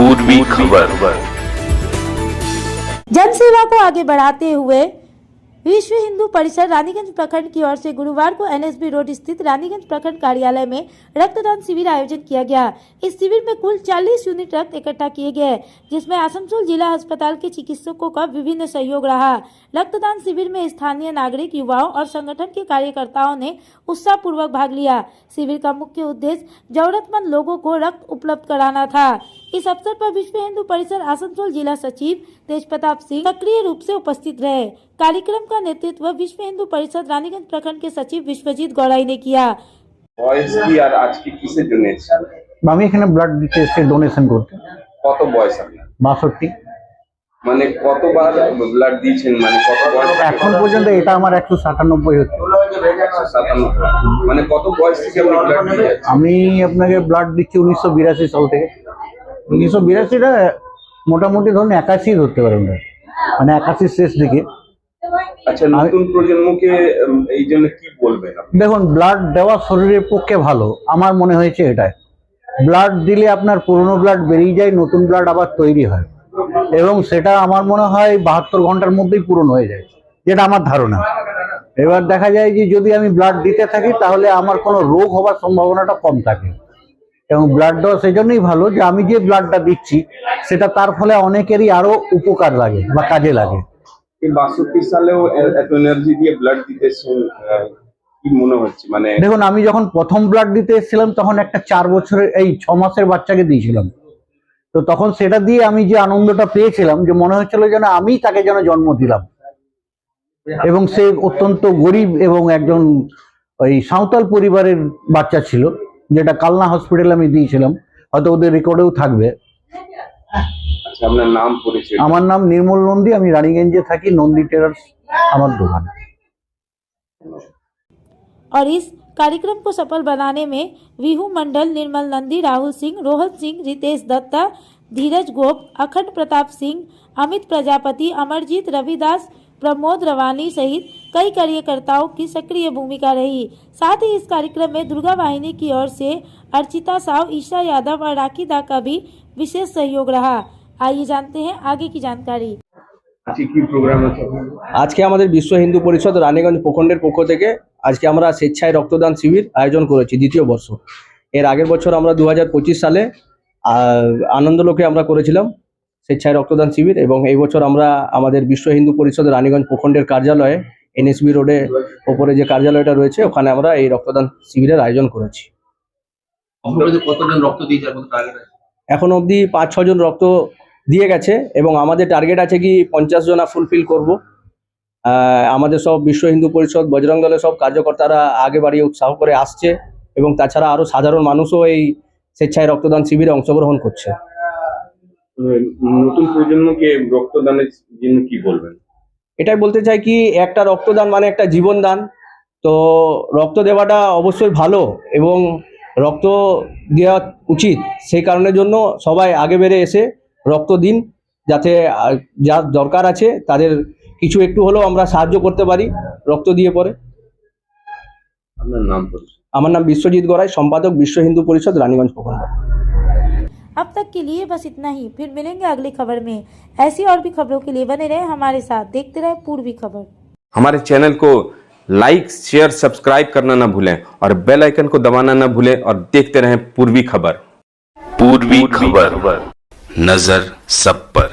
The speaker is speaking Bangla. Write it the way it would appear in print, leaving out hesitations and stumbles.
पूर्वी खबर। जनसेवा को आगे बढ़ाते हुए विश्व हिंदू परिषद रानीगंज प्रखंड की ओर से गुरुवार को एनएसबी रोड स्थित रानीगंज प्रखंड कार्यालय में रक्तदान शिविर आयोजन किया गया। इस शिविर में कुल 40 यूनिट रक्त इकट्ठा किए गए, जिसमें आसनसोल जिला अस्पताल के चिकित्सकों का विभिन्न सहयोग रहा। रक्तदान शिविर में स्थानीय नागरिक, युवाओं और संगठन के कार्यकर्ताओं ने उत्साह पूर्वक भाग लिया। शिविर का मुख्य उद्देश्य जरूरतमंद लोगों को रक्त उपलब्ध कराना था। इस अवसर पर विश्व हिंदू परिषद आसनसोल जिला सचिव तेजप्रताप सिंह सक्रिय रूप से उपस्थित रहे। कार्यक्रम का नेतृत्व विश्व हिंदू परिषद रानीगंज प्रखंड के सचिव विश्वजीत गौड़ाई ने किया। বয়স কি আর আজকে কিসের জন্য এসেছেন? আমি এখানে ব্লাড দিতে এসে ডোনেশন করতে। কত বয়স আপনার? 62। মানে কতবার ব্লাড দিয়েছেন, মানে কত বয়স? এখন পর্যন্ত এটা আমার 197 হচ্ছে। 197। মানে কত বয়স থেকে আপনি ব্লাড দিয়ে যাচ্ছেন? আমি আপনাকে ব্লাড দিচ্ছি 1982 সাল থেকে। 1982টা মোটামুটি ধরুন 81 ধরতে পারেন, মানে 81 শেষ দিকে। আচ্ছা, নতুন প্রজন্মকে এই জন্য কি বলবেন আপনি? দেখুন, ব্লাড দেওয়া শরীরের পক্ষে ভালো আমার মনে হয়েছে এটাই। ব্লাড দিলে আপনার পুরনো ব্লাড বেরিয়ে যায়, নতুন ব্লাড আবার তৈরি হয় এবং সেটা আমার মনে হয় 72 ঘন্টার মধ্যেই পূরণ হয়ে যায়, যেটা আমার ধারণা। এবার দেখা যায় যে যদি আমি ব্লাড দিতে থাকি তাহলে আমার কোনো রোগ হওয়ার সম্ভাবনাটা কম থাকে এবং ব্লাড দেওয়া সেই জন্যই ভালো যে আমি যে ব্লাডটা দিচ্ছি সেটা তার ফলে অনেকেরই আরো উপকার লাগে বা কাজে লাগে। 62 সালেও এত এনার্জি দিয়ে ব্লাড দিতেছেন, কি মনে হচ্ছে? মানে দেখুন, আমি যখন প্রথম ব্লাড দিতে এসেছিলাম তখন একটা 4 বছরের 6 মাসের বাচ্চাকে দিয়েছিলাম। তো তখন সেটা দিয়ে আমি যে আনন্দটা পেয়েছিলাম, যে মনে হচ্ছিল যেন আমি তাকে যেন জন্ম দিলাম। এবং সে অত্যন্ত গরিব এবং একজন ওই সাঁওতাল পরিবারের বাচ্চা ছিল, যেটা কালনা হসপিটালে আমি দিয়েছিলাম, হয়তো ওদের রেকর্ডেও থাকবে। আচ্ছা, আপনার নাম পরিচয়? আমার নাম নির্মল নন্দী, আমি রানীগঞ্জে থাকি, নন্দী টেরার্স আমার দোকান। और इस कार्यक्रम को सफल बनाने में विहू मंडल, निर्मल नंदी, राहुल सिंह, रोहन सिंह, रितेश दत्ता, धीरज गोप, अखंड प्रताप सिंह, अमित प्रजापति, अमरजीत, रविदास, प्रमोद रवानी सहित कई कार्यकर्ताओं की सक्रिय भूमिका रही। साथ ही इस कार्यक्रम में दुर्गा वाहिनी की ओर से अर्चिता साव, ईशा यादव और राखी दा का भी विशेष सहयोग रहा। आइए जानते हैं आगे की जानकारी। আজকে আমাদের বিশ্ব হিন্দু পরিষদ রানীগঞ্জ প্রখণ্ডের পক্ষ থেকে আজকে আমরা স্বেচ্ছায় রক্তদান শিবির আয়োজন করেছি, দ্বিতীয় বর্ষ। এর আগের বছর আমরা 2025 সালে আনন্দলোকে আমরা করেছিলাম স্বেচ্ছায় রক্তদান শিবির, এবং এই বছর আমরা আমাদের বিশ্ব হিন্দু পরিষদ রানীগঞ্জ প্রখণ্ডের কার্যালয়ে এনএসবি রোডে ওপরে যে কার্যালয়টা রয়েছে ওখানে আমরা এই রক্তদান শিবিরের আয়োজন করেছি। কতজন রক্ত দিয়েছে এখন অবধি 5-6 জন রক্ত দিয়ে গেছে এবং আমাদের টার্গেট আছে কি 50 জনা ফুলফিল করব। আমাদের সব বিশ্ব হিন্দু পরিষদ, বজরং দলের সব কার্যকর্তারা আগে বাড়িয়ে উৎসাহ করে আসছে এবং তাছাড়া আরো সাধারণ মানুষও এই স্বেচ্ছায় রক্তদান শিবিরে অংশগ্রহণ করছে। নতুন প্রজন্মকে রক্তদানের জন্য কি বলবেন? এটাই বলতে চাই কি, একটা রক্তদান মানে একটা জীবন দান। তো রক্ত দেওয়াটা অবশ্যই ভালো এবং রক্ত দেওয়া উচিত, সেই কারণের জন্য সবাই আগে বেড়ে এসে রক্ত দিন, যাতে যার দরকার আছে তাদের কিছু একটু হলেও আমরা সাহায্য করতে পারি রক্ত দিয়ে পরে। আপনার নাম? আমার নাম বিশ্বজিৎ গড়াই, সম্পাদক বিশ্ব হিন্দু পরিষদ রানীগঞ্জ প্রখণ্ড। अब तक के लिए बस इतना ही, फिर मिलेंगे अगली खबर में। ऐसी और भी खबरों के लिए बने रहे हमारे साथ, देखते रहे पूर्वी खबर। हमारे चैनल को लाइक, शेयर, सब्सक्राइब करना न भूलें और बेल आइकन को दबाना न भूलें और देखते रहें पूर्वी खबर। पूर्वी खबर, नजर सब पर।